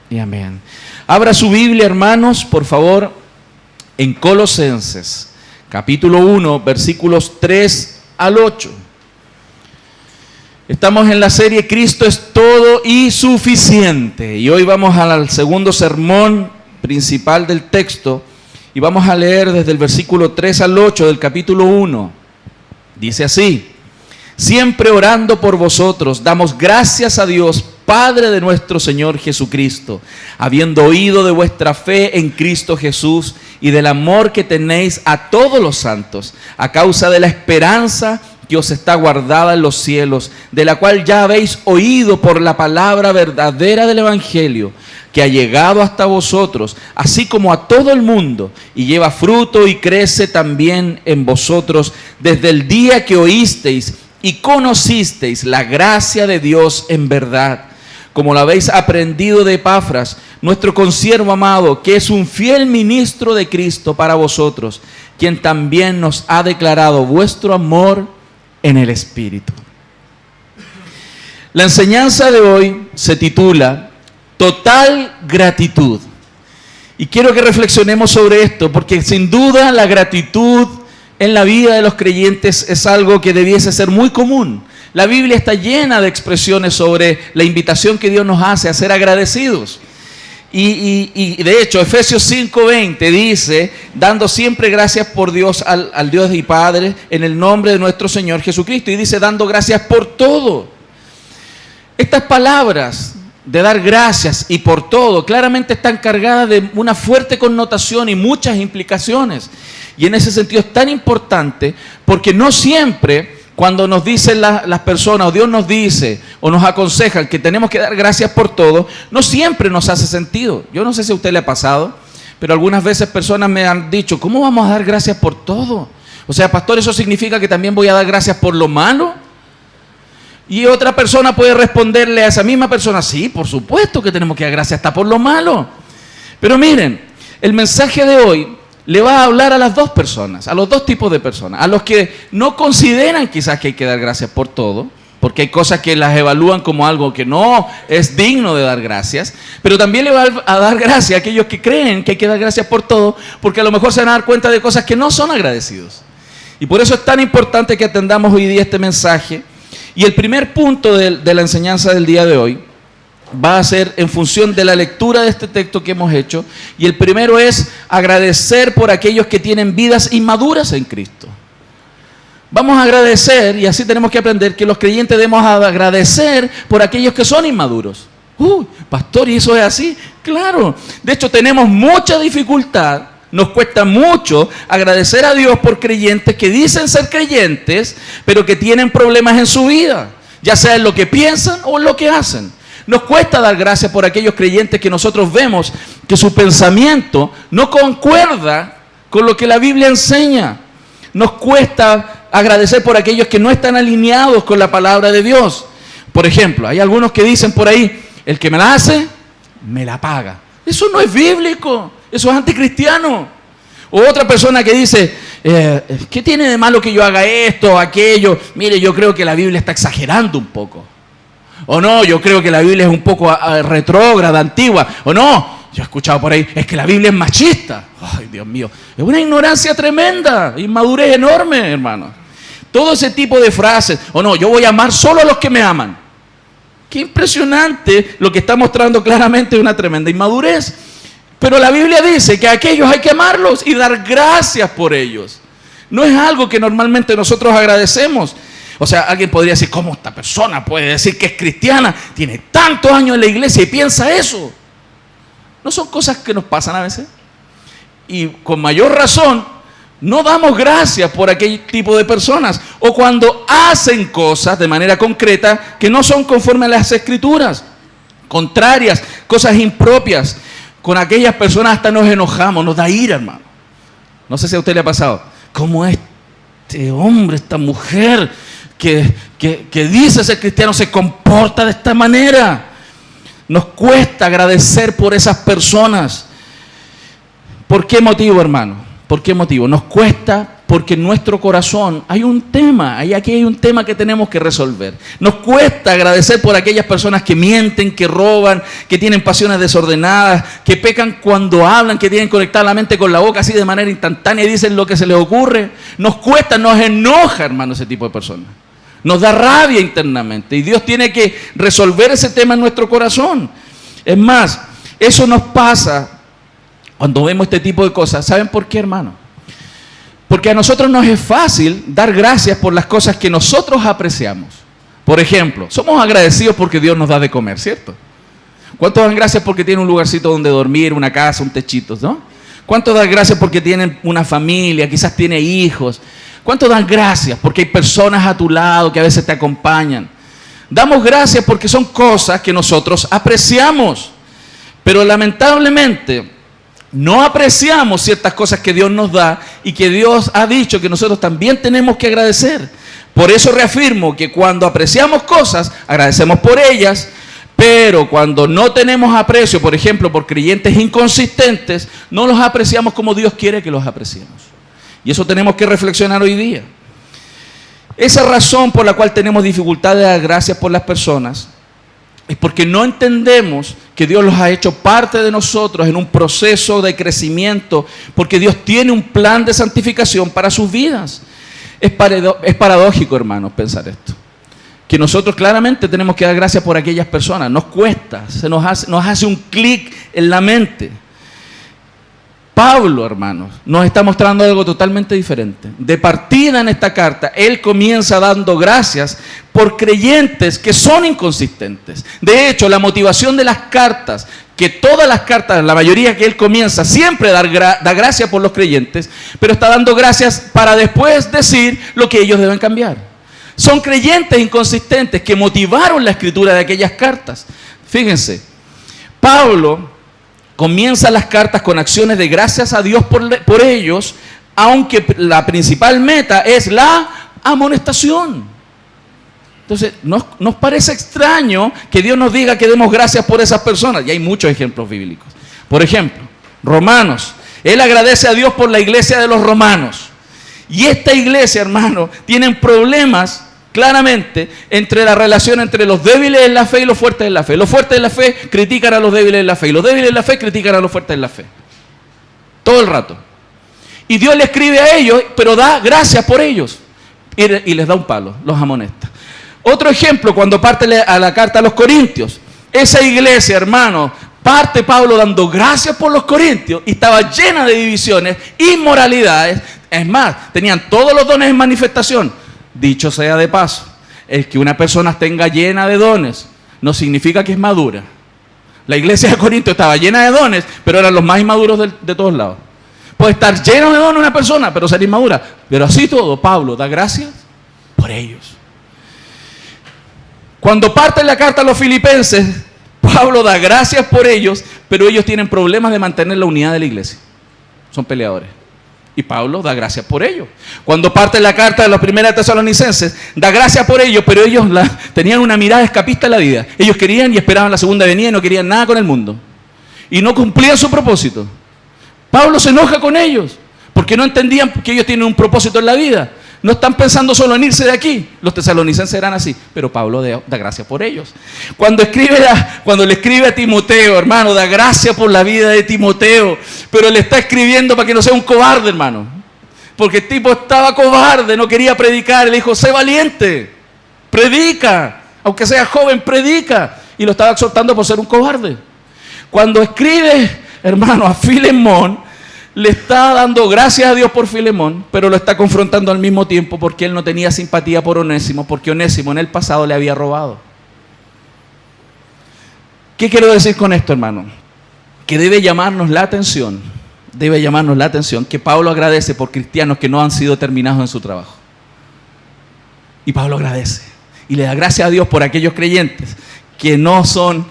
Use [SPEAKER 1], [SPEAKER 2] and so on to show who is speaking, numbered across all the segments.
[SPEAKER 1] y amén. Abra su Biblia, hermanos, por favor, en Colosenses, capítulo 1, versículos 3 al 8. Estamos en la serie Cristo es todo y suficiente. Y hoy vamos al segundo sermón principal del texto. Y vamos a leer desde el versículo 3 al 8 del capítulo 1. Dice así: siempre orando por vosotros, damos gracias a Dios, Padre de nuestro Señor Jesucristo, habiendo oído de vuestra fe en Cristo Jesús y del amor que tenéis a todos los santos, a causa de la esperanza que os está guardada en los cielos, de la cual ya habéis oído por la palabra verdadera del Evangelio, que ha llegado hasta vosotros, así como a todo el mundo, y lleva fruto y crece también en vosotros desde el día que oísteis y conocisteis la gracia de Dios en verdad, como lo habéis aprendido de Epafras, nuestro consiervo amado, que es un fiel ministro de Cristo para vosotros, quien también nos ha declarado vuestro amor en el Espíritu. La enseñanza de hoy se titula Total Gratitud. Y quiero que reflexionemos sobre esto, porque sin duda la gratitud en la vida de los creyentes es algo que debiese ser muy común. La Biblia está llena de expresiones sobre la invitación que Dios nos hace a ser agradecidos. Y de hecho, Efesios 5:20 dice, dando siempre gracias por Dios al Dios y Padre, en el nombre de nuestro Señor Jesucristo. Y dice, dando gracias por todo. Estas palabras de dar gracias y por todo, claramente están cargadas de una fuerte connotación y muchas implicaciones. Y en ese sentido es tan importante, porque no siempre cuando nos dicen las personas, o Dios nos dice, o nos aconseja que tenemos que dar gracias por todo, no siempre nos hace sentido. Yo no sé si a usted le ha pasado, pero algunas veces personas me han dicho, ¿cómo vamos a dar gracias por todo? O sea, pastor, ¿eso significa que también voy a dar gracias por lo malo? Y otra persona puede responderle a esa misma persona, sí, por supuesto que tenemos que dar gracias hasta por lo malo. Pero miren, el mensaje de hoy le va a hablar a las dos personas, a los dos tipos de personas, a los que no consideran quizás que hay que dar gracias por todo, porque hay cosas que las evalúan como algo que no es digno de dar gracias, pero también le va a dar gracias a aquellos que creen que hay que dar gracias por todo, porque a lo mejor se van a dar cuenta de cosas que no son agradecidos. Y por eso es tan importante que atendamos hoy día este mensaje. Y el primer punto de la enseñanza del día de hoy va a ser en función de la lectura de este texto que hemos hecho. Y el primero es agradecer por aquellos que tienen vidas inmaduras en Cristo. Vamos a agradecer, y así tenemos que aprender que los creyentes debemos agradecer por aquellos que son inmaduros. Pastor, ¿y eso es así? Claro. De hecho, tenemos mucha dificultad. Nos cuesta mucho agradecer a Dios por creyentes que dicen ser creyentes, pero que tienen problemas en su vida, ya sea en lo que piensan o en lo que hacen. Nos cuesta dar gracias por aquellos creyentes que nosotros vemos que su pensamiento no concuerda con lo que la Biblia enseña. Nos cuesta agradecer por aquellos que no están alineados con la palabra de Dios. Por ejemplo, hay algunos que dicen por ahí, el que me la hace, me la paga. Eso no es bíblico. Eso es anticristiano. O otra persona que dice, ¿qué tiene de malo que yo haga esto o aquello? Mire, yo creo que la Biblia está exagerando un poco. O no, yo creo que la Biblia es un poco retrógrada, antigua. O no, yo he escuchado por ahí, es que la Biblia es machista. Ay, Dios mío, es una ignorancia tremenda, inmadurez enorme, hermano. Todo ese tipo de frases. O no, yo voy a amar solo a los que me aman. Qué impresionante, lo que está mostrando claramente una tremenda inmadurez. Pero la Biblia dice que a aquellos hay que amarlos y dar gracias por ellos. No es algo que normalmente nosotros agradecemos. O sea, alguien podría decir, ¿cómo esta persona puede decir que es cristiana? Tiene tantos años en la iglesia y piensa eso. ¿No son cosas que nos pasan a veces? Y con mayor razón, no damos gracias por aquel tipo de personas. O cuando hacen cosas de manera concreta que no son conforme a las Escrituras. Contrarias, cosas impropias. Con aquellas personas hasta nos enojamos, nos da ira, hermano. No sé si a usted le ha pasado. ¿Cómo este hombre, esta mujer que dice ser cristiano se comporta de esta manera? Nos cuesta agradecer por esas personas. ¿Por qué motivo, hermano? ¿Por qué motivo? Nos cuesta Porque en nuestro corazón hay un tema, aquí hay un tema que tenemos que resolver. Nos cuesta agradecer por aquellas personas que mienten, que roban, que tienen pasiones desordenadas, que pecan cuando hablan, que tienen conectada la mente con la boca así de manera instantánea y dicen lo que se les ocurre. Nos cuesta, nos enoja, hermano, ese tipo de personas. Nos da rabia internamente y Dios tiene que resolver ese tema en nuestro corazón. Es más, eso nos pasa cuando vemos este tipo de cosas. ¿Saben por qué, hermano? Porque a nosotros nos es fácil dar gracias por las cosas que nosotros apreciamos. Por ejemplo, somos agradecidos porque Dios nos da de comer, ¿cierto? ¿Cuántos dan gracias porque tienen un lugarcito donde dormir, una casa, un techito, ¿no? ¿Cuántos dan gracias porque tienen una familia, quizás tiene hijos? ¿Cuántos dan gracias porque hay personas a tu lado que a veces te acompañan? Damos gracias porque son cosas que nosotros apreciamos. Pero lamentablemente no apreciamos ciertas cosas que Dios nos da y que Dios ha dicho que nosotros también tenemos que agradecer. Por eso reafirmo que cuando apreciamos cosas, agradecemos por ellas, pero cuando no tenemos aprecio, por ejemplo, por creyentes inconsistentes, no los apreciamos como Dios quiere que los apreciemos. Y eso tenemos que reflexionar hoy día. Esa razón por la cual tenemos dificultad de dar gracias por las personas es porque no entendemos que Dios los ha hecho parte de nosotros en un proceso de crecimiento, porque Dios tiene un plan de santificación para sus vidas. Es paradójico, hermanos, pensar esto. Que nosotros claramente tenemos que dar gracias por aquellas personas. Nos cuesta, nos hace un clic en la mente. Pablo, hermanos, nos está mostrando algo totalmente diferente. De partida en esta carta, él comienza dando gracias por creyentes que son inconsistentes. De hecho, la motivación de las cartas, que todas las cartas, la mayoría que él comienza, siempre da gracias por los creyentes, pero está dando gracias para después decir lo que ellos deben cambiar. Son creyentes inconsistentes que motivaron la escritura de aquellas cartas. Fíjense, Pablo comienza las cartas con acciones de gracias a Dios por ellos, aunque la principal meta es la amonestación. Entonces, nos parece extraño que Dios nos diga que demos gracias por esas personas. Y hay muchos ejemplos bíblicos. Por ejemplo, Romanos. Él agradece a Dios por la iglesia de los romanos. Y esta iglesia, hermano, tienen problemas claramente entre la relación entre los débiles en la fe y los fuertes en la fe. Los fuertes en la fe critican a los débiles en la fe y los débiles en la fe critican a los fuertes en la fe. Todo el rato. Y Dios le escribe a ellos, pero da gracias por ellos. Y les da un palo, los amonesta. Otro ejemplo, cuando parte a la carta a los Corintios. Esa iglesia, hermano, parte Pablo dando gracias por los Corintios y estaba llena de divisiones, inmoralidades. Es más, tenían todos los dones en manifestación. Dicho sea de paso, el que una persona tenga llena de dones no significa que es madura. La iglesia de Corinto estaba llena de dones, pero eran los más inmaduros de todos lados. Puede estar lleno de dones una persona, pero ser inmadura. Pero así todo, Pablo da gracias por ellos. Cuando parte la carta a los filipenses, Pablo da gracias por ellos, pero ellos tienen problemas de mantener la unidad de la iglesia. Son peleadores. Y Pablo da gracias por ellos. Cuando parte la carta de los primeros tesalonicenses, da gracias por ellos, pero ellos tenían una mirada escapista en la vida. Ellos querían y esperaban la segunda venida y no querían nada con el mundo. Y no cumplían su propósito. Pablo se enoja con ellos, porque no entendían que ellos tienen un propósito en la vida. No están pensando solo en irse de aquí. Los tesalonicenses eran así, pero Pablo da gracias por ellos. Cuando le escribe a Timoteo, hermano, da gracias por la vida de Timoteo, pero le está escribiendo para que no sea un cobarde, hermano. Porque el tipo estaba cobarde, no quería predicar. Le dijo, sé valiente, predica, aunque seas joven, predica. Y lo estaba exhortando por ser un cobarde. Cuando escribe, hermano, a Filemón, le está dando gracias a Dios por Filemón, pero lo está confrontando al mismo tiempo porque él no tenía simpatía por Onésimo, porque Onésimo en el pasado le había robado. ¿Qué quiero decir con esto, hermano? Que debe llamarnos la atención que Pablo agradece por cristianos que no han sido terminados en su trabajo. Y Pablo agradece y le da gracias a Dios por aquellos creyentes que no son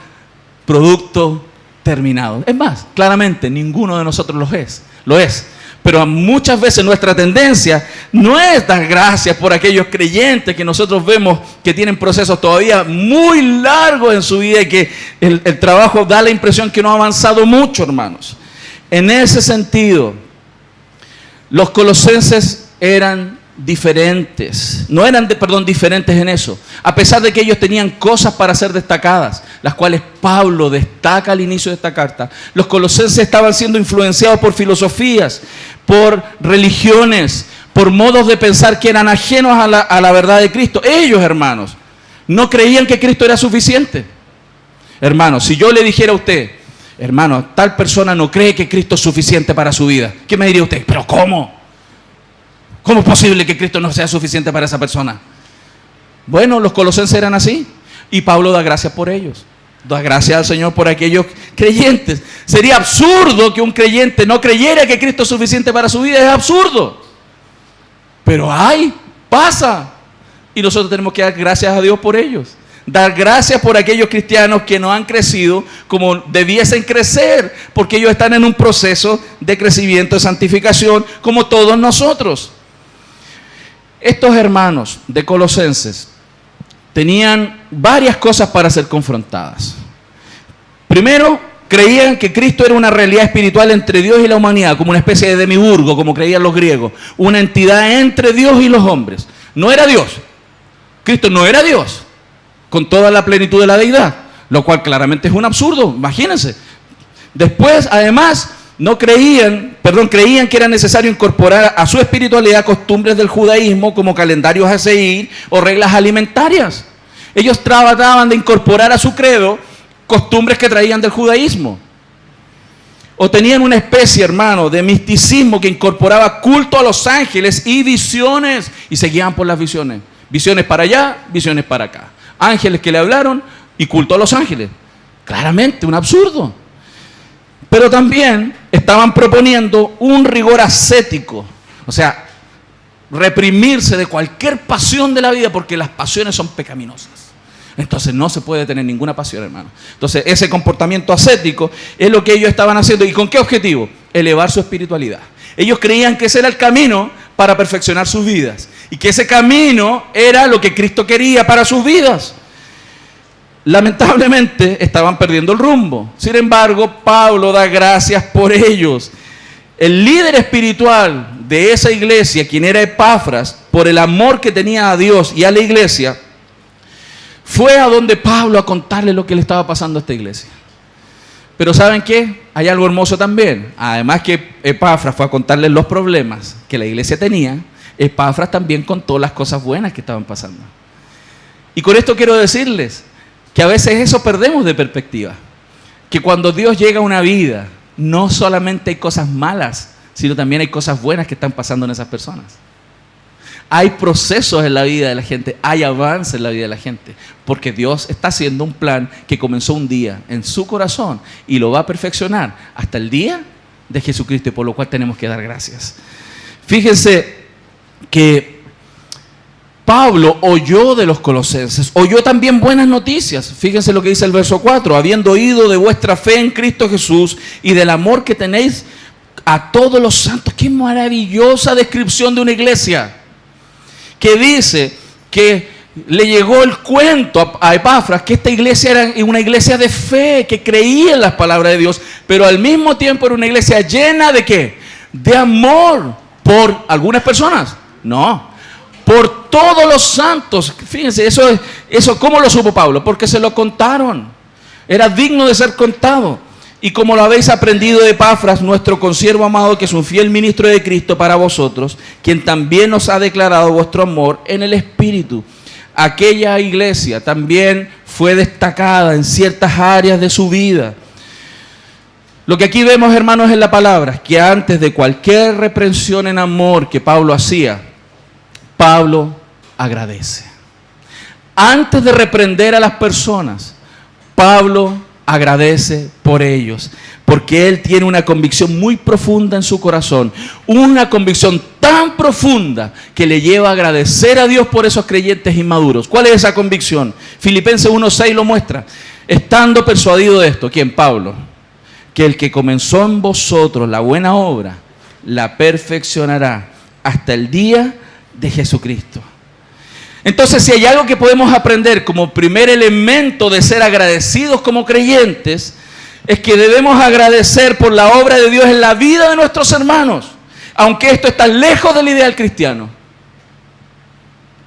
[SPEAKER 1] producto terminado. Es más, claramente ninguno de nosotros lo es. Pero muchas veces nuestra tendencia no es dar gracias por aquellos creyentes que nosotros vemos que tienen procesos todavía muy largos en su vida y que el trabajo da la impresión que no ha avanzado mucho, hermanos. En ese sentido, los colosenses eran diferentes, no eran, diferentes en eso, a pesar de que ellos tenían cosas para ser destacadas, las cuales Pablo destaca al inicio de esta carta. Los colosenses estaban siendo influenciados por filosofías, por religiones, por modos de pensar que eran ajenos a la verdad de Cristo. Ellos, hermanos, no creían que Cristo era suficiente. Hermanos, si yo le dijera a usted, hermano, tal persona no cree que Cristo es suficiente para su vida, ¿qué me diría usted? ¿Pero cómo? ¿Cómo es posible que Cristo no sea suficiente para esa persona? Bueno, los colosenses eran así. Y Pablo da gracias por ellos. Da gracias al Señor por aquellos creyentes. Sería absurdo que un creyente no creyera que Cristo es suficiente para su vida. Es absurdo. Pero pasa. Y nosotros tenemos que dar gracias a Dios por ellos. Dar gracias por aquellos cristianos que no han crecido como debiesen crecer. Porque ellos están en un proceso de crecimiento, de santificación, como todos nosotros. Estos hermanos de Colosenses tenían varias cosas para ser confrontadas. Primero, creían que Cristo era una realidad espiritual entre Dios y la humanidad, como una especie de demiurgo, como creían los griegos, una entidad entre Dios y los hombres. No era Dios. Cristo no era Dios, con toda la plenitud de la deidad, lo cual claramente es un absurdo, imagínense. Después, además, creían que era necesario incorporar a su espiritualidad costumbres del judaísmo como calendarios a seguir o reglas alimentarias. Ellos trataban de incorporar a su credo costumbres que traían del judaísmo. O tenían una especie, hermano, de misticismo que incorporaba culto a los ángeles y visiones. Y se guiaban por las visiones. Visiones para allá, visiones para acá. Ángeles que le hablaron y culto a los ángeles. Claramente, un absurdo. Pero también estaban proponiendo un rigor ascético, o sea, reprimirse de cualquier pasión de la vida, porque las pasiones son pecaminosas. Entonces no se puede tener ninguna pasión, hermano. Entonces ese comportamiento ascético es lo que ellos estaban haciendo. ¿Y con qué objetivo? Elevar su espiritualidad. Ellos creían que ese era el camino para perfeccionar sus vidas, y que ese camino era lo que Cristo quería para sus vidas. Lamentablemente estaban perdiendo el rumbo. Sin embargo, Pablo da gracias por ellos. El líder espiritual de esa iglesia, quien era Epafras, por el amor que tenía a Dios y a la iglesia, fue a donde Pablo a contarle lo que le estaba pasando a esta iglesia. Pero ¿saben qué? Hay algo hermoso también. Además que Epafras fue a contarle los problemas que la iglesia tenía, Epafras también contó las cosas buenas que estaban pasando. Y con esto quiero decirles que a veces eso perdemos de perspectiva. Que cuando Dios llega a una vida, no solamente hay cosas malas, sino también hay cosas buenas que están pasando en esas personas. Hay procesos en la vida de la gente, hay avance en la vida de la gente, porque Dios está haciendo un plan que comenzó un día en su corazón y lo va a perfeccionar hasta el día de Jesucristo, y por lo cual tenemos que dar gracias. Fíjense que Pablo oyó de los colosenses, oyó también buenas noticias. Fíjense lo que dice el verso 4, habiendo oído de vuestra fe en Cristo Jesús y del amor que tenéis a todos los santos. Qué maravillosa descripción de una iglesia, que dice que le llegó el cuento a Epafras que esta iglesia era una iglesia de fe, que creía en las palabras de Dios, pero al mismo tiempo era una iglesia llena de ¿qué? De amor por algunas personas. No, por todos los santos. Fíjense, eso ¿cómo lo supo Pablo? Porque se lo contaron. Era digno de ser contado. Y como lo habéis aprendido de Epafras, nuestro consiervo amado, que es un fiel ministro de Cristo para vosotros, quien también nos ha declarado vuestro amor en el Espíritu. Aquella iglesia también fue destacada en ciertas áreas de su vida. Lo que aquí vemos, hermanos, en la palabra, que antes de cualquier reprensión en amor que Pablo hacía, Pablo agradece. Antes de reprender a las personas, Pablo agradece por ellos, porque él tiene una convicción muy profunda en su corazón, una convicción tan profunda que le lleva a agradecer a Dios por esos creyentes inmaduros. ¿Cuál es esa convicción? Filipenses 1:6 lo muestra. Estando persuadido de esto, ¿quién? Pablo, que el que comenzó en vosotros la buena obra, la perfeccionará hasta el día de Jesucristo. Entonces, si hay algo que podemos aprender como primer elemento de ser agradecidos como creyentes, es que debemos agradecer por la obra de Dios en la vida de nuestros hermanos. aunque esto está lejos del ideal cristiano.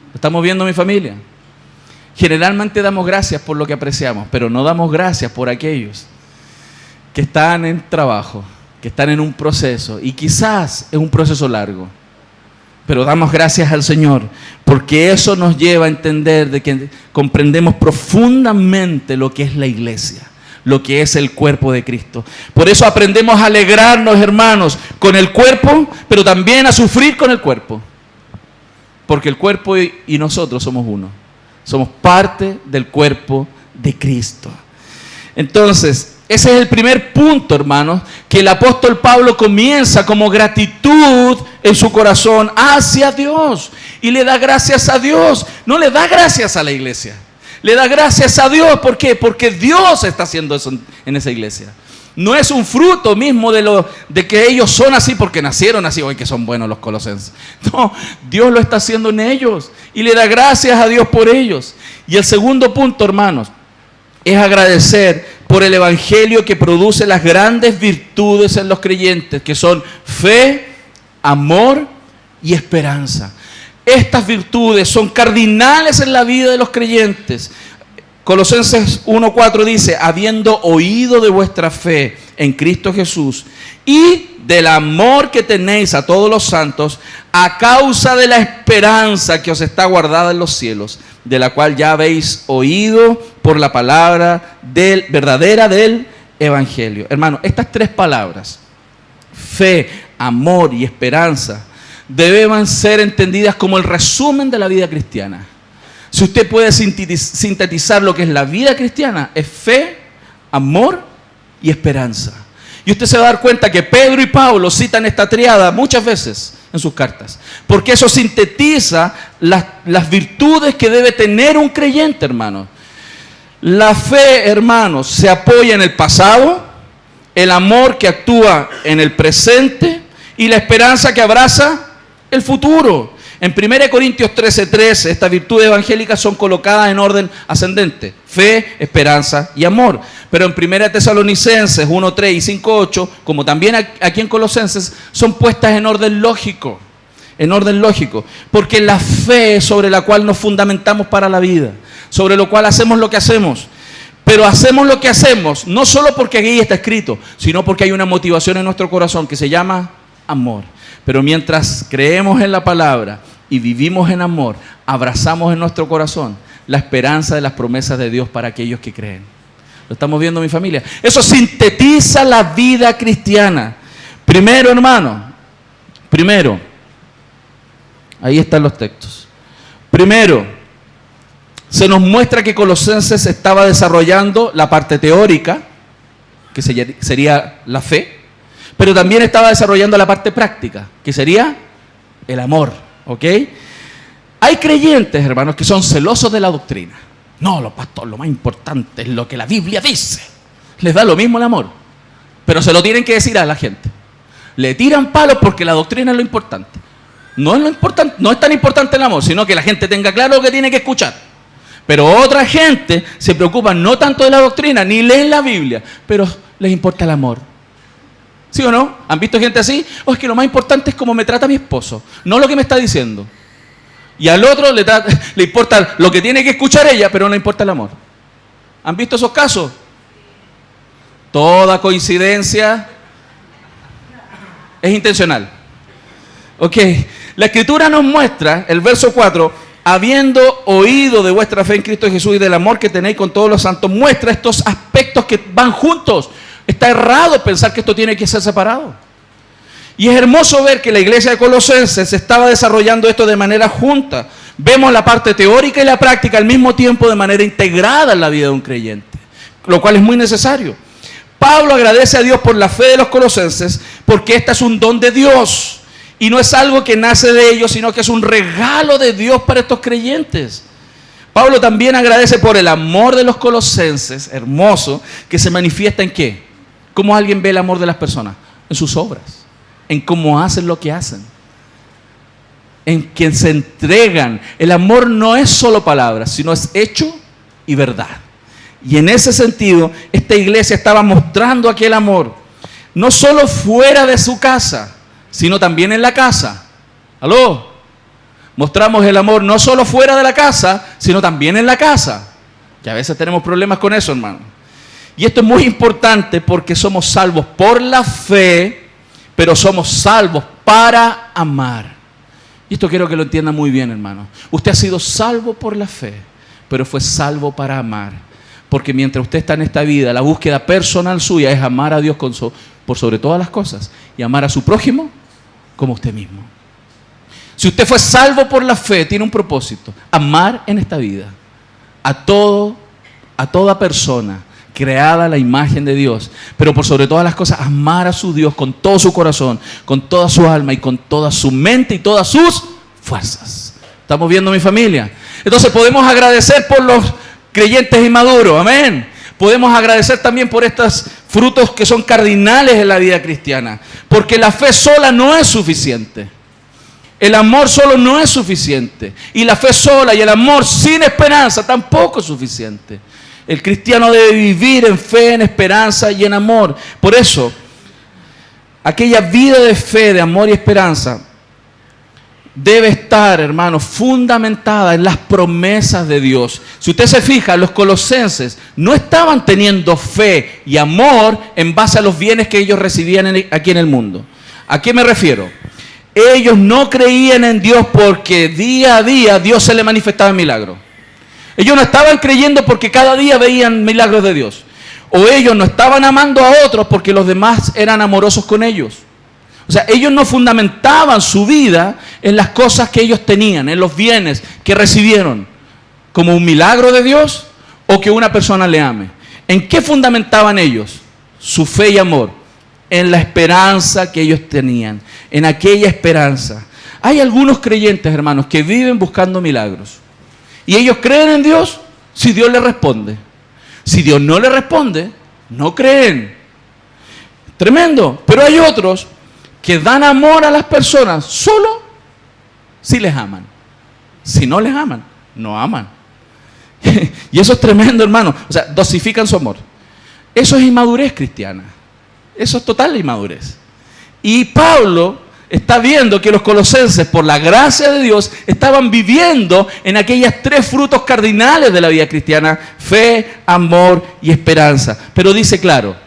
[SPEAKER 1] ¿Lo estamos viendo, mi familia? Generalmente damos gracias por lo que apreciamos, pero no damos gracias por aquellos que están en trabajo, que están en un proceso, y quizás es un proceso largo. Pero damos gracias al Señor, porque eso nos lleva a entender de que comprendemos profundamente lo que es la iglesia, lo que es el cuerpo de Cristo. Por eso aprendemos a alegrarnos, hermanos, con el cuerpo, pero también a sufrir con el cuerpo. Porque el cuerpo y nosotros somos uno. Somos parte del cuerpo de Cristo. Entonces, ese es el primer punto, hermanos, que el apóstol Pablo comienza como gratitud en su corazón hacia Dios. Y le da gracias a Dios. No le da gracias a la iglesia. Le da gracias a Dios. ¿Por qué? Porque Dios está haciendo eso en esa iglesia. No es un fruto mismo de que ellos son así porque nacieron así. Hoy que son buenos los colosenses. No, Dios lo está haciendo en ellos. Y le da gracias a Dios por ellos. Y el segundo punto, hermanos, es agradecer por el evangelio que produce las grandes virtudes en los creyentes, que son fe, amor y esperanza. Estas virtudes son cardinales en la vida de los creyentes. Colosenses 1:4 dice, habiendo oído de vuestra fe en Cristo Jesús y del amor que tenéis a todos los santos, a causa de la esperanza que os está guardada en los cielos, de la cual ya habéis oído por la palabra verdadera del evangelio. Hermano, estas tres palabras, fe, amor y esperanza, deben ser entendidas como el resumen de la vida cristiana. Si usted puede sintetizar lo que es la vida cristiana, es fe, amor y esperanza. Y usted se va a dar cuenta que Pedro y Pablo citan esta triada muchas veces en sus cartas, porque eso sintetiza las virtudes que debe tener un creyente, hermano. La fe, hermanos, se apoya en el pasado, el amor que actúa en el presente y la esperanza que abraza el futuro. En 1 Corintios 13:13, estas virtudes evangélicas son colocadas en orden ascendente: fe, esperanza y amor. Pero en 1 Tesalonicenses 1:3 y 5:8, como también aquí en Colosenses, son puestas en orden lógico. En orden lógico. Porque la fe es sobre la cual nos fundamentamos para la vida, sobre lo cual hacemos lo que hacemos. Pero hacemos lo que hacemos, no solo porque aquí está escrito, sino porque hay una motivación en nuestro corazón que se llama amor. Pero mientras creemos en la palabra y vivimos en amor, abrazamos en nuestro corazón la esperanza de las promesas de Dios para aquellos que creen. ¿Lo estamos viendo, mi familia? Eso sintetiza la vida cristiana. Primero, hermano, ahí están los textos. Primero, se nos muestra que Colosenses estaba desarrollando la parte teórica, que sería la fe, pero también estaba desarrollando la parte práctica, que sería el amor, ¿ok? Hay creyentes, hermanos, que son celosos de la doctrina. No, los pastores, lo más importante es lo que la Biblia dice. Les da lo mismo el amor, pero se lo tienen que decir a la gente. Le tiran palos porque la doctrina es lo importante. No es lo importante, no es tan importante el amor, sino que la gente tenga claro lo que tiene que escuchar. Pero otra gente se preocupa no tanto de la doctrina, ni leen la Biblia, pero les importa el amor. ¿Sí o no? ¿Han visto gente así? Es que lo más importante es cómo me trata mi esposo, no lo que me está diciendo. Y al otro le importa lo que tiene que escuchar ella, pero no le importa el amor. ¿Han visto esos casos? Toda coincidencia es intencional. Ok, la Escritura nos muestra, el verso 4, habiendo oído de vuestra fe en Cristo Jesús y del amor que tenéis con todos los santos, muestra estos aspectos que van juntos. Está errado pensar que esto tiene que ser separado. Y es hermoso ver que la iglesia de Colosenses estaba desarrollando esto de manera junta. Vemos la parte teórica y la práctica al mismo tiempo de manera integrada en la vida de un creyente, lo cual es muy necesario. Pablo agradece a Dios por la fe de los colosenses, porque esta es un don de Dios y no es algo que nace de ellos, sino que es un regalo de Dios para estos creyentes. Pablo también agradece por el amor de los colosenses, hermoso, que se manifiesta en ¿qué? ¿Cómo alguien ve el amor de las personas? En sus obras, en cómo hacen lo que hacen, en quien se entregan. El amor no es solo palabras, sino es hecho y verdad. Y en ese sentido, esta iglesia estaba mostrando aquel amor, no solo fuera de su casa, sino también en la casa. ¿Aló? Mostramos el amor no solo fuera de la casa, sino también en la casa. Que a veces tenemos problemas con eso, hermano. Y esto es muy importante porque somos salvos por la fe, pero somos salvos para amar. Y esto quiero que lo entienda muy bien, hermano. Usted ha sido salvo por la fe, pero fue salvo para amar. Porque mientras usted está en esta vida, la búsqueda personal suya es amar a Dios por sobre todas las cosas y amar a su prójimo como usted mismo. Si usted fue salvo por la fe, tiene un propósito: amar en esta vida a toda persona creada a la imagen de Dios, pero por sobre todas las cosas, amar a su Dios con todo su corazón, con toda su alma y con toda su mente y todas sus fuerzas. ¿Estamos viendo, mi familia? Entonces podemos agradecer por los creyentes inmaduros, amén. Podemos agradecer también por estos frutos que son cardinales en la vida cristiana, porque la fe sola no es suficiente. El amor solo no es suficiente. Y la fe sola y el amor sin esperanza tampoco es suficiente. El cristiano debe vivir en fe, en esperanza y en amor. Por eso, aquella vida de fe, de amor y esperanza debe estar, hermanos, fundamentada en las promesas de Dios. Si usted se fija, los colosenses no estaban teniendo fe y amor en base a los bienes que ellos recibían aquí en el mundo. ¿A qué me refiero? Ellos no creían en Dios porque día a día Dios se le manifestaba en milagros. Ellos no estaban creyendo porque cada día veían milagros de Dios. O ellos no estaban amando a otros porque los demás eran amorosos con ellos. O sea, ellos no fundamentaban su vida en las cosas que ellos tenían, en los bienes que recibieron, como un milagro de Dios o que una persona le ame. ¿En qué fundamentaban ellos su fe y amor? En la esperanza que ellos tenían, en aquella esperanza. Hay algunos creyentes, hermanos, que viven buscando milagros. Y ellos creen en Dios si Dios les responde. Si Dios no les responde, no creen. Tremendo. Pero hay otros que dan amor a las personas solo si les aman. Si no les aman, no aman. Y eso es tremendo, hermano. O sea, dosifican su amor. Eso es inmadurez cristiana. Eso es total inmadurez. Y Pablo está viendo que los colosenses, por la gracia de Dios, estaban viviendo en aquellas tres frutos cardinales de la vida cristiana: fe, amor y esperanza. Pero dice claro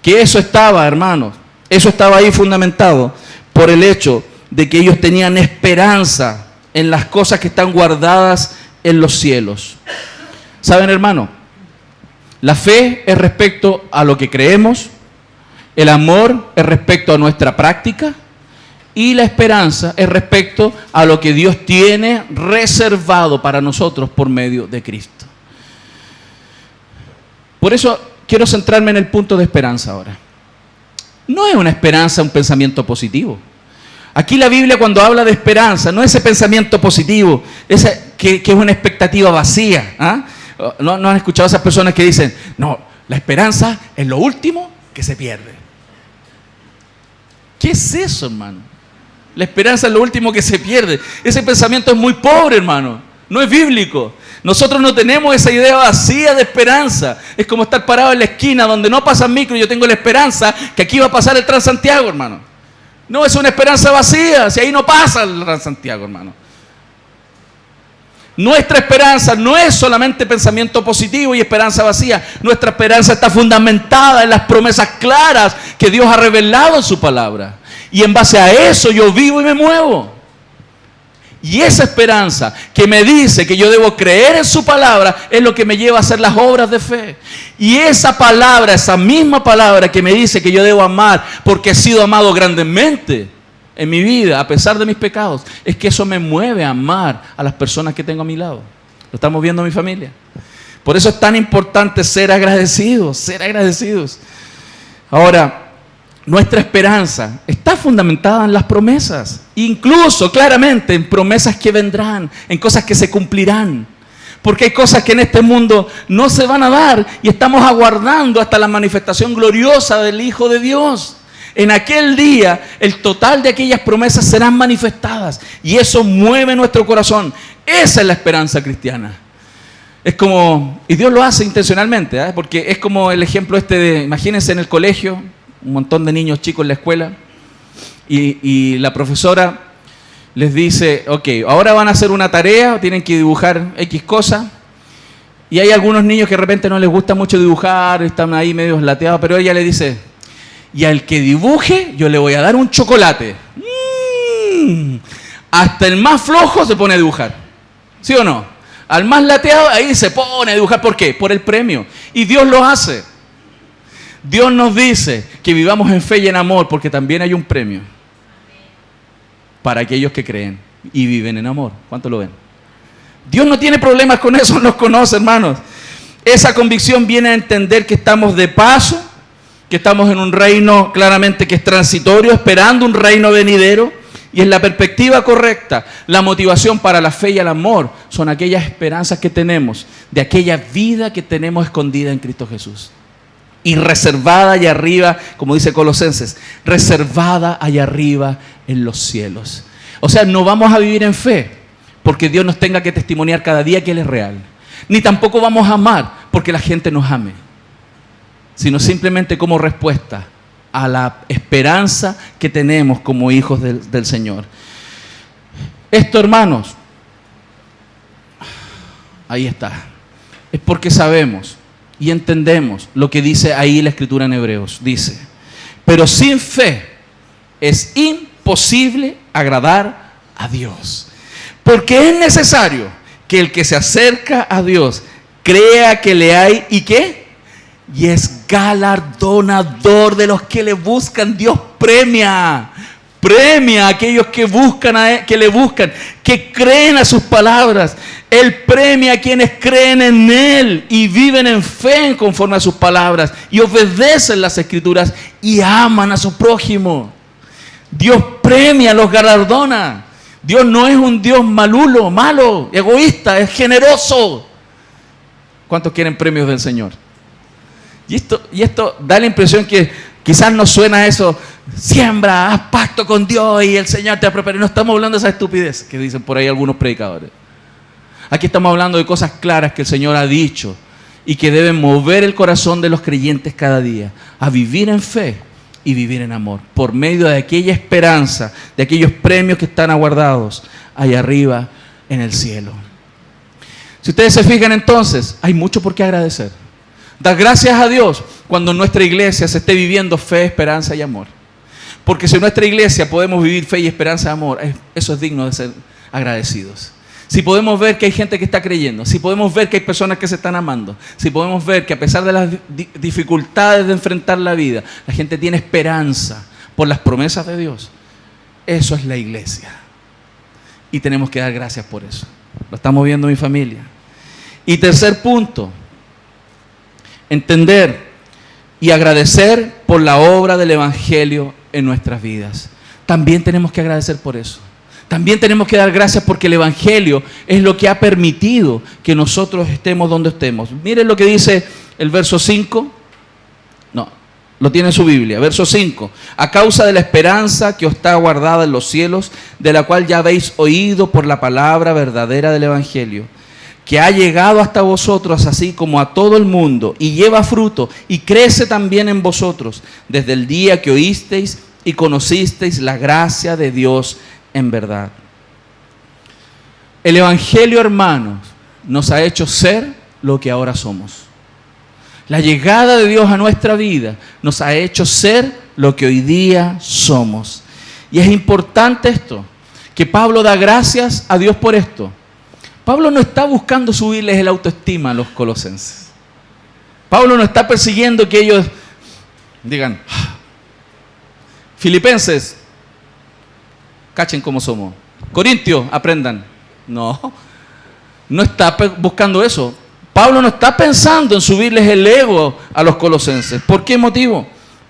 [SPEAKER 1] que eso estaba, hermanos, eso estaba ahí fundamentado por el hecho de que ellos tenían esperanza en las cosas que están guardadas en los cielos. ¿Saben, hermano? La fe es respecto a lo que creemos. El amor es respecto a nuestra práctica y la esperanza es respecto a lo que Dios tiene reservado para nosotros por medio de Cristo. Por eso quiero centrarme en el punto de esperanza ahora. No es una esperanza un pensamiento positivo. Aquí la Biblia, cuando habla de esperanza, no es ese pensamiento positivo, que es una expectativa vacía. ¿Ah? ¿No han escuchado a esas personas que dicen, no, la esperanza es lo último que se pierde? ¿Qué es eso, hermano? La esperanza es lo último que se pierde. Ese pensamiento es muy pobre, hermano. No es bíblico. Nosotros no tenemos esa idea vacía de esperanza. Es como estar parado en la esquina donde no pasan micro y yo tengo la esperanza que aquí va a pasar el Transantiago, hermano. No, es una esperanza vacía. Si ahí no pasa el Transantiago, hermano. Nuestra esperanza no es solamente pensamiento positivo y esperanza vacía. Nuestra esperanza está fundamentada en las promesas claras que Dios ha revelado en su palabra. Y en base a eso yo vivo y me muevo. Y esa esperanza que me dice que yo debo creer en su palabra es lo que me lleva a hacer las obras de fe. Y esa palabra, esa misma palabra que me dice que yo debo amar porque he sido amado grandemente en mi vida, a pesar de mis pecados, es que eso me mueve a amar a las personas que tengo a mi lado. ¿Lo estamos viendo, mi familia? Por eso es tan importante ser agradecidos, ser agradecidos. Ahora, nuestra esperanza está fundamentada en las promesas, incluso claramente en promesas que vendrán, en cosas que se cumplirán. Porque hay cosas que en este mundo no se van a dar y estamos aguardando hasta la manifestación gloriosa del Hijo de Dios. En aquel día, el total de aquellas promesas serán manifestadas y eso mueve nuestro corazón. Esa es la esperanza cristiana. Es como, y Dios lo hace intencionalmente, ¿eh? Porque es como el ejemplo de, imagínense en el colegio, un montón de niños chicos en la escuela, y la profesora les dice, ok, ahora van a hacer una tarea, tienen que dibujar X cosa, y hay algunos niños que de repente no les gusta mucho dibujar, están ahí medio lateados, pero ella le dice, y al que dibuje yo le voy a dar un chocolate. Hasta el más flojo se pone a dibujar, ¿sí o no? Al más lateado ahí se pone a dibujar, ¿por qué? Por el premio, y Dios lo hace. Dios nos dice que vivamos en fe y en amor, porque también hay un premio para aquellos que creen y viven en amor. ¿Cuánto lo ven? Dios no tiene problemas con eso, nos conoce, hermanos. Esa convicción viene a entender que estamos de paso, que estamos en un reino claramente que es transitorio, esperando un reino venidero, y en la perspectiva correcta, la motivación para la fe y el amor son aquellas esperanzas que tenemos, de aquella vida que tenemos escondida en Cristo Jesús. Y reservada allá arriba, como dice Colosenses, reservada allá arriba en los cielos. O sea, no vamos a vivir en fe porque Dios nos tenga que testimoniar cada día que Él es real. Ni tampoco vamos a amar porque la gente nos ame, sino simplemente como respuesta a la esperanza que tenemos como hijos del Señor. Esto, hermanos, ahí está, es porque sabemos y entendemos lo que dice ahí la Escritura en Hebreos. Dice, pero sin fe es imposible agradar a Dios. Porque es necesario que el que se acerca a Dios crea que le hay, ¿y qué? Y es galardonador de los que le buscan. Dios premia a aquellos que buscan a Él, que le buscan, que creen a sus palabras. Él premia a quienes creen en Él y viven en fe conforme a sus palabras y obedecen las Escrituras y aman a su prójimo. Dios premia, los galardona. Dios no es un Dios malulo, malo, egoísta, es generoso. ¿Cuántos quieren premios del Señor? Y esto da la impresión que quizás nos suena eso, siembra, haz pacto con Dios y el Señor te va a preparar. No estamos hablando de esa estupidez que dicen por ahí algunos predicadores. Aquí estamos hablando de cosas claras que el Señor ha dicho y que deben mover el corazón de los creyentes cada día a vivir en fe y vivir en amor, por medio de aquella esperanza, de aquellos premios que están aguardados allá arriba en el cielo. Si ustedes se fijan entonces, hay mucho por qué agradecer. Dar gracias a Dios cuando en nuestra iglesia se esté viviendo fe, esperanza y amor. Porque si en nuestra iglesia podemos vivir fe y esperanza y amor, eso es digno de ser agradecidos. Si podemos ver que hay gente que está creyendo, si podemos ver que hay personas que se están amando, si podemos ver que a pesar de las dificultades de enfrentar la vida, la gente tiene esperanza por las promesas de Dios, eso es la iglesia. Y tenemos que dar gracias por eso. Lo estamos viendo mi familia. Y tercer punto, entender y agradecer por la obra del Evangelio en nuestras vidas. También tenemos que agradecer por eso. También tenemos que dar gracias porque el Evangelio es lo que ha permitido que nosotros estemos donde estemos. Miren lo que dice el verso 5. No, lo tiene en su Biblia. Verso 5. A causa de la esperanza que os está guardada en los cielos, de la cual ya habéis oído por la palabra verdadera del Evangelio, que ha llegado hasta vosotros así como a todo el mundo, y lleva fruto, y crece también en vosotros, desde el día que oísteis y conocisteis la gracia de Dios en verdad. El Evangelio, hermanos, nos ha hecho ser lo que ahora somos. La llegada de Dios a nuestra vida nos ha hecho ser lo que hoy día somos. Y es importante esto, que Pablo da gracias a Dios por esto. Pablo no está buscando subirles el autoestima a los colosenses. Pablo no está persiguiendo que ellos digan, Filipenses, cachen cómo somos. Corintios, aprendan. No está buscando eso. Pablo no está pensando en subirles el ego a los colosenses. ¿Por qué motivo?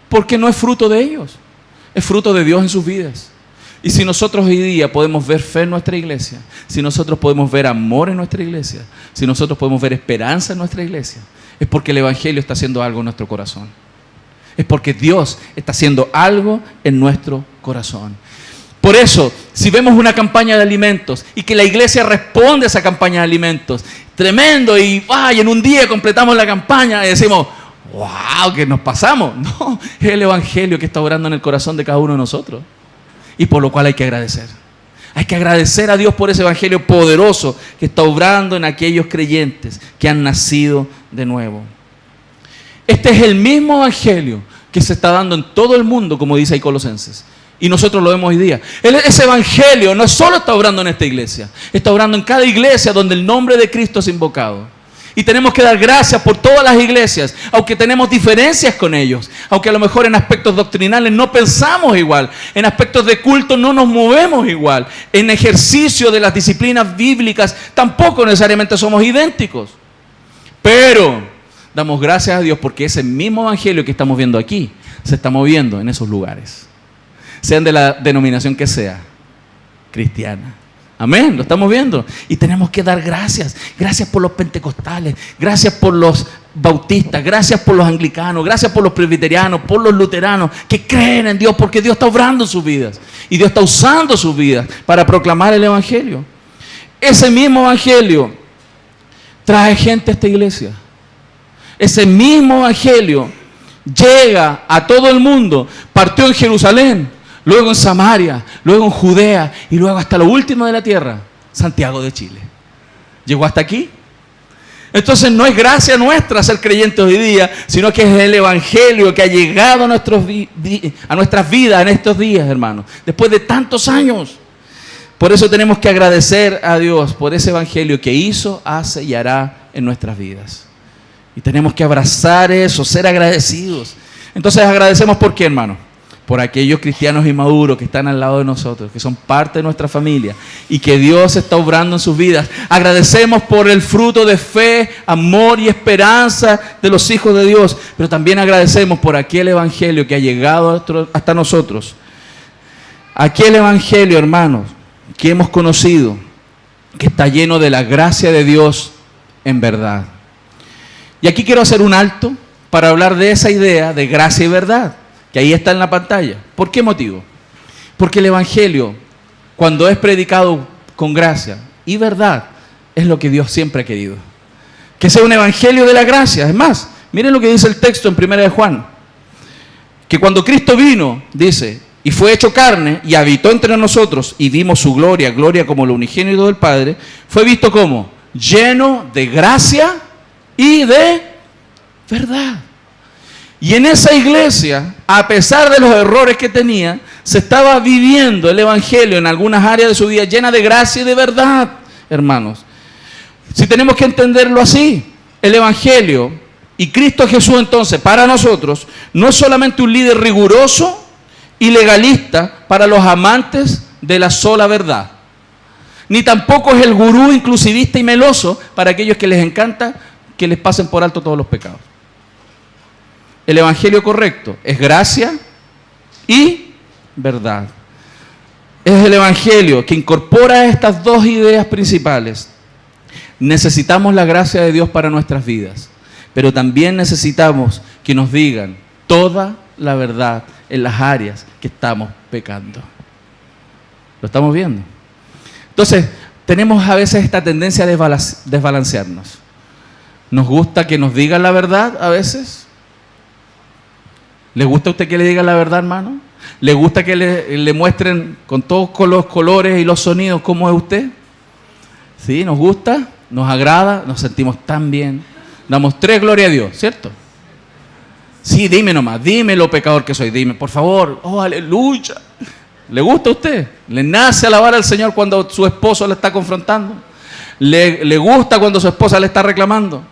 [SPEAKER 1] Porque no es fruto de ellos. Es fruto de Dios en sus vidas. Y si nosotros hoy día podemos ver fe en nuestra iglesia, si nosotros podemos ver amor en nuestra iglesia, si nosotros podemos ver esperanza en nuestra iglesia, es porque el Evangelio está haciendo algo en nuestro corazón. Es porque Dios está haciendo algo en nuestro corazón. Por eso, si vemos una campaña de alimentos y que la iglesia responde a esa campaña de alimentos, tremendo, y en un día completamos la campaña y decimos, wow, que nos pasamos. No, es el Evangelio que está obrando en el corazón de cada uno de nosotros. y por lo cual hay que agradecer. Hay que agradecer a Dios por ese evangelio poderoso que está obrando en aquellos creyentes que han nacido de nuevo. Este es el mismo evangelio que se está dando en todo el mundo, como dice ahí Colosenses. Y nosotros lo vemos hoy día. Ese evangelio no solo está obrando en esta iglesia, está obrando en cada iglesia donde el nombre de Cristo es invocado. Y tenemos que dar gracias por todas las iglesias, aunque tenemos diferencias con ellos, aunque a lo mejor en aspectos doctrinales no pensamos igual, en aspectos de culto no nos movemos igual, en ejercicio de las disciplinas bíblicas tampoco necesariamente somos idénticos. Pero damos gracias a Dios porque ese mismo evangelio que estamos viendo aquí se está moviendo en esos lugares, sean de la denominación que sea, cristiana. Amén, lo estamos viendo. Y tenemos que dar gracias. Gracias por los pentecostales, gracias por los bautistas, gracias por los anglicanos, gracias por los presbiterianos, por los luteranos que creen en Dios, porque Dios está obrando en sus vidas. Y Dios está usando sus vidas para proclamar el evangelio. Ese mismo evangelio trae gente a esta iglesia. Ese mismo evangelio llega a todo el mundo. Partió en Jerusalén, luego en Samaria, luego en Judea y luego hasta lo último de la tierra, Santiago de Chile. Llegó hasta aquí. Entonces no es gracia nuestra ser creyentes hoy día, sino que es el evangelio que ha llegado a nuestras vidas en estos días, hermanos, después de tantos años. Por eso tenemos que agradecer a Dios por ese evangelio que hizo, hace y hará en nuestras vidas. Y tenemos que abrazar eso, ser agradecidos. Entonces agradecemos ¿por qué, hermano? Por aquellos cristianos inmaduros que están al lado de nosotros, que son parte de nuestra familia y que Dios está obrando en sus vidas. Agradecemos por el fruto de fe, amor y esperanza de los hijos de Dios, pero también agradecemos por aquel evangelio que ha llegado hasta nosotros. Aquel evangelio, hermanos, que hemos conocido, que está lleno de la gracia de Dios en verdad. Y aquí quiero hacer un alto para hablar de esa idea de gracia y verdad, que ahí está en la pantalla. ¿Por qué motivo? Porque el evangelio, cuando es predicado con gracia y verdad, es lo que Dios siempre ha querido. Que sea un evangelio de la gracia. Es más, miren lo que dice el texto en 1 de Juan. Que cuando Cristo vino, dice, y fue hecho carne y habitó entre nosotros y vimos su gloria, gloria como el unigénito del Padre, fue visto como lleno de gracia y de verdad. Y en esa iglesia, a pesar de los errores que tenía, se estaba viviendo el evangelio en algunas áreas de su vida llena de gracia y de verdad, hermanos. Si tenemos que entenderlo así, el evangelio y Cristo Jesús entonces para nosotros no es solamente un líder riguroso y legalista para los amantes de la sola verdad, ni tampoco es el gurú inclusivista y meloso para aquellos que les encanta que les pasen por alto todos los pecados. El evangelio correcto es gracia y verdad. Es el evangelio que incorpora estas dos ideas principales. Necesitamos la gracia de Dios para nuestras vidas, pero también necesitamos que nos digan toda la verdad en las áreas que estamos pecando. ¿Lo estamos viendo? Entonces, tenemos a veces esta tendencia a desbalancearnos. Nos gusta que nos digan la verdad a veces. ¿Le gusta a usted que le digan la verdad, hermano? ¿Le gusta que le muestren con todos los colores y los sonidos cómo es usted? ¿Sí? ¿Nos gusta? ¿Nos agrada? ¿Nos sentimos tan bien? Damos 3 gloria a Dios, ¿cierto? Sí, dime nomás, dime lo pecador que soy, dime, por favor. Oh, aleluya. ¿Le gusta a usted? ¿Le nace alabar al Señor cuando su esposo le está confrontando? ¿Le gusta cuando su esposa le está reclamando?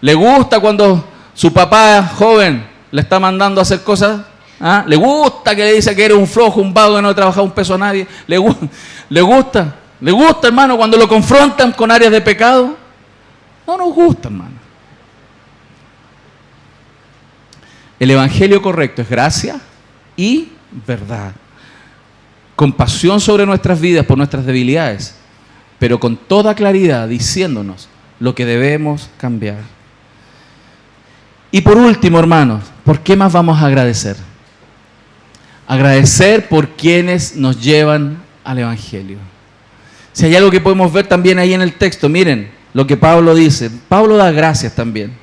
[SPEAKER 1] ¿Le gusta cuando su papá joven le está mandando a hacer cosas? ¿Ah? ¿Le gusta que le dice que eres un flojo, un vago, que no ha trabajado un peso a nadie? ¿Le gusta? ¿Le gusta, hermano, cuando lo confrontan con áreas de pecado? No nos gusta, hermano. El evangelio correcto es gracia y verdad. Compasión sobre nuestras vidas por nuestras debilidades, pero con toda claridad diciéndonos lo que debemos cambiar. Y por último, hermanos, ¿por qué más vamos a agradecer? Agradecer por quienes nos llevan al evangelio. Si hay algo que podemos ver también ahí en el texto, miren lo que Pablo dice. Pablo da gracias también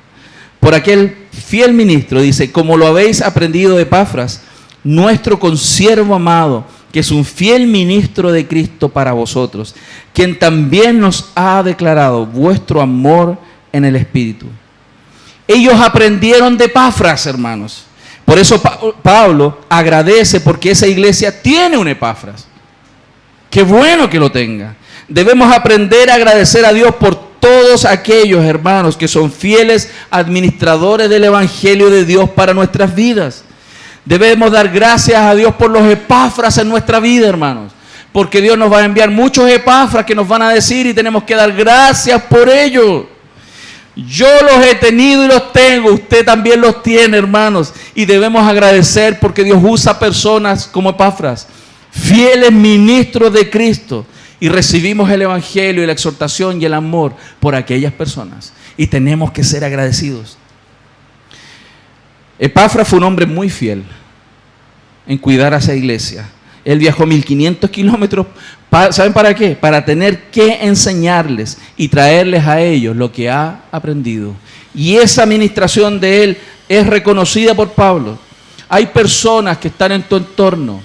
[SPEAKER 1] por aquel fiel ministro, dice, como lo habéis aprendido de Epafras, nuestro consiervo amado, que es un fiel ministro de Cristo para vosotros, quien también nos ha declarado vuestro amor en el Espíritu. Ellos aprendieron de Epafras, hermanos. Por eso Pablo agradece porque esa iglesia tiene un Epafras. Qué bueno que lo tenga. Debemos aprender a agradecer a Dios por todos aquellos hermanos que son fieles administradores del Evangelio de Dios para nuestras vidas. Debemos dar gracias a Dios por los Epafras en nuestra vida, hermanos. Porque Dios nos va a enviar muchos Epafras que nos van a decir y tenemos que dar gracias por ello. Yo los he tenido y los tengo, usted también los tiene, hermanos. Y debemos agradecer porque Dios usa personas como Epafras, fieles ministros de Cristo. Y recibimos el Evangelio y la exhortación y el amor por aquellas personas. Y tenemos que ser agradecidos. Epafras fue un hombre muy fiel en cuidar a esa iglesia. Él viajó 1500 kilómetros, ¿saben para qué? Para tener que enseñarles y traerles a ellos lo que ha aprendido. Y esa administración de él es reconocida por Pablo. Hay personas que están en tu entorno,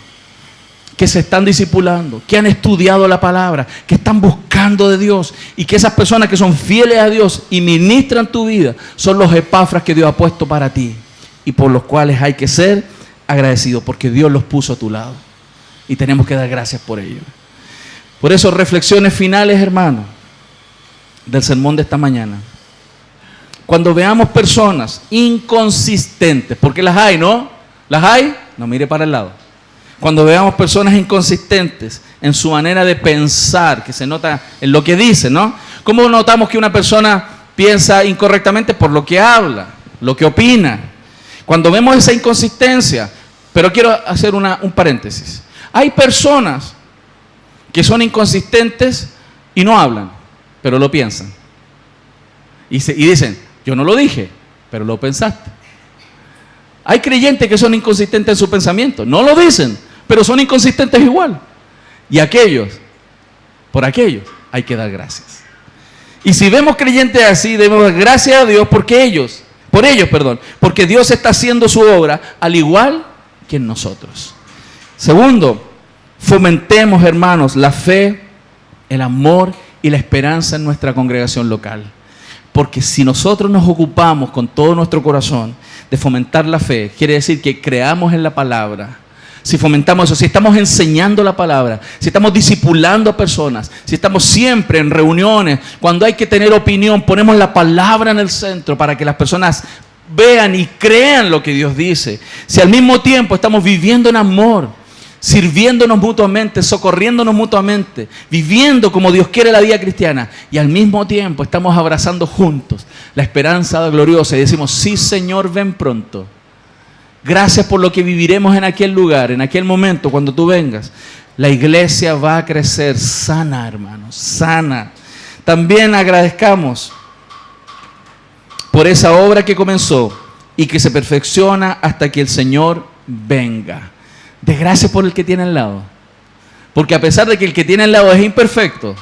[SPEAKER 1] que se están discipulando, que han estudiado la palabra, que están buscando de Dios, y que esas personas que son fieles a Dios y ministran tu vida, son los Epafras que Dios ha puesto para ti, y por los cuales hay que ser agradecidos, porque Dios los puso a tu lado, y tenemos que dar gracias por ello. Por eso, reflexiones finales, hermanos, del sermón de esta mañana. Cuando veamos personas inconsistentes, porque las hay, ¿no? ¿Las hay? No mire para el lado. Cuando veamos personas inconsistentes en su manera de pensar, que se nota en lo que dice, ¿no? ¿Cómo notamos que una persona piensa incorrectamente? Por lo que habla, lo que opina. Cuando vemos esa inconsistencia, pero quiero hacer un paréntesis. Hay personas que son inconsistentes y no hablan, pero lo piensan. Y dicen, yo no lo dije, pero lo pensaste. Hay creyentes que son inconsistentes en su pensamiento, no lo dicen, pero son inconsistentes igual. Y por aquellos hay que dar gracias. Y si vemos creyentes así, debemos dar gracias a Dios por ellos, porque Dios está haciendo su obra al igual que en nosotros. Segundo, fomentemos, hermanos, la fe, el amor y la esperanza en nuestra congregación local. Porque si nosotros nos ocupamos con todo nuestro corazón de fomentar la fe, quiere decir que creamos en la palabra. Si fomentamos eso, si estamos enseñando la palabra, si estamos discipulando a personas, si estamos siempre en reuniones, cuando hay que tener opinión, ponemos la palabra en el centro para que las personas vean y crean lo que Dios dice. Si al mismo tiempo estamos viviendo en amor, sirviéndonos mutuamente, socorriéndonos mutuamente, viviendo como Dios quiere la vida cristiana, y al mismo tiempo estamos abrazando juntos la esperanza gloriosa y decimos, sí Señor, ven pronto. Gracias por lo que viviremos en aquel lugar, en aquel momento, cuando tú vengas. La iglesia va a crecer sana, hermanos, sana. También agradezcamos por esa obra que comenzó y que se perfecciona hasta que el Señor venga. De gracias por el que tiene al lado. Porque a pesar de que el que tiene al lado es imperfecto,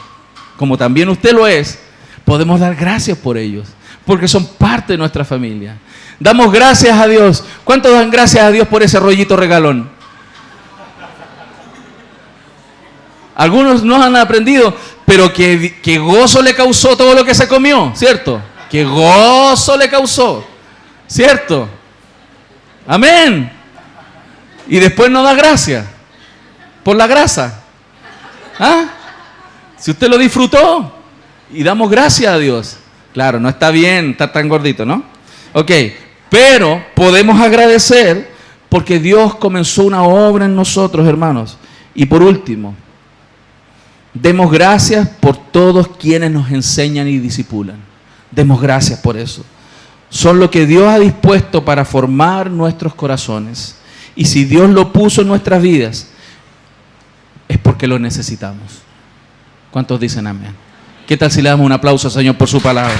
[SPEAKER 1] como también usted lo es, podemos dar gracias por ellos, porque son parte de nuestra familia. Damos gracias a Dios. ¿Cuántos dan gracias a Dios por ese rollito regalón? Algunos no han aprendido, pero que gozo le causó todo lo que se comió, ¿cierto? Que gozo le causó, ¿cierto? Amén. Y después no da gracias por la grasa. ¿Ah? Si usted lo disfrutó y damos gracias a Dios. Claro, no está bien estar tan gordito, ¿no? Ok, pero podemos agradecer porque Dios comenzó una obra en nosotros, hermanos. Y por último, demos gracias por todos quienes nos enseñan y discipulan. Demos gracias por eso. Son lo que Dios ha dispuesto para formar nuestros corazones. Y si Dios lo puso en nuestras vidas, es porque lo necesitamos. ¿Cuántos dicen amén? ¿Qué tal si le damos un aplauso al Señor por su palabra?